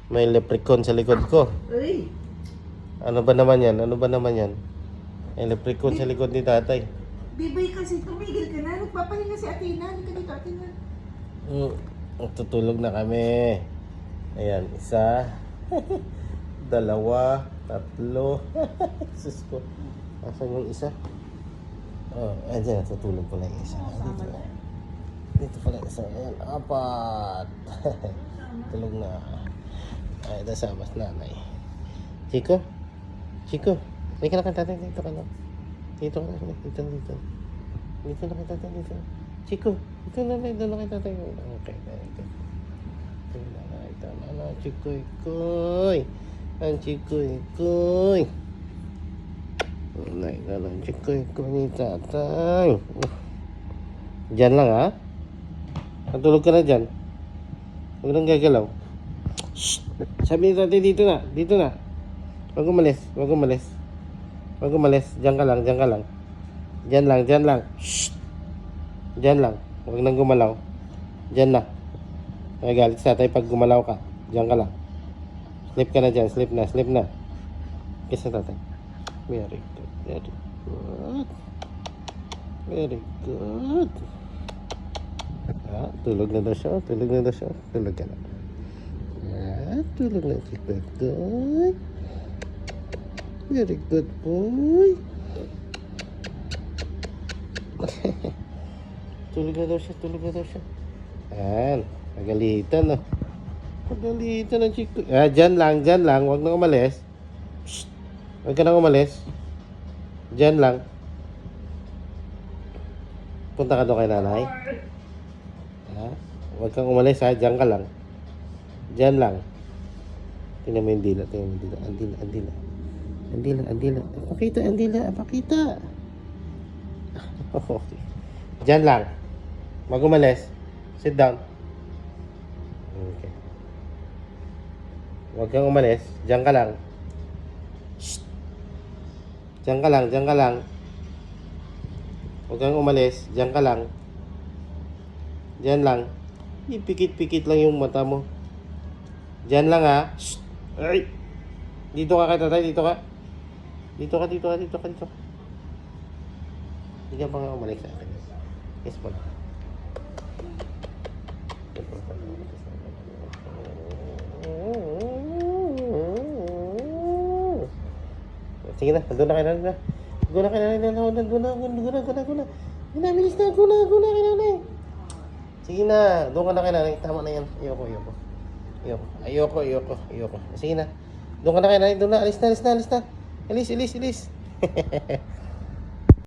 May leprechaun sa likod ko. Uy! Ano ba naman yan? Ano ba naman yan? May leprechaun sa likod ni tatay. Bibay kasi, tumigil ka na. Nagpapahinga si Athena. Halika dito, Athena. Tutulog na kami. Ayan, isa. Dalawa. Tatlo. Sus ko. Asan yung isa? Oh, ayan, tutulog ko lang yung isa. Dito pala isa. Ayan, apat. Tulog na. Ay, nasabas nanay. Chico? Chico? May ka na kang tatay. Dito ka na. Dito ka na. Dito. Dito na kang tatay. Dito. Chico? Dito na. Dito na kang tatay. Okay. Ito na. Chikoy. Ang chikoy. Wala ka lang. Chikoy ni tatay. Diyan lang ha? Natulog ka na dyan. Huwag nang gagalaw. Shh! Sabi ni tatay dito na. Huwag umalis. Diyan ka lang. Diyan lang. Shh! Diyan lang. Huwag nang gumalaw. Diyan na. Nagagalit sa tatay pag gumalaw ka. Diyan ka lang. Sleep ka na dyan. Sleep na. Kiss na tatay. Very good. Tulog na daw siya. Tulog ka na. Tulog na si Pekoy. Very good boy. Tulog na daw siya. Ayan. Pagalitan ang chiko. Dyan lang. Huwag na umalis. Shh. Huwag ka na umalis. Dyan lang. Punta ka doon kay nanay. Huwag kang umalis ha. Dyan ka lang. Tingnan mo yung dila. Andila. Pakita. Okay. Dyan lang. Huwag umalis. Sit down. Okay. Huwag kang umalis. Diyan ka lang. Shh. Diyan ka lang. Huwag kang umalis. Diyan ka lang. Diyan lang. Ipikit-pikit lang yung mata mo. Diyan lang ha. Shh. Ay. Dito ka tatay. Dito ka. Hindi ka pa nga umalis sa akin. Kiss mo na. Sige na, doon na kayo na. Guna. Bilis na, guna kay nanay. Sige na, doon ka na kay nanay. Tama na yan. Ayoko. Sige na. Doon ka na kay nanay. Doon na, alis na. Alis.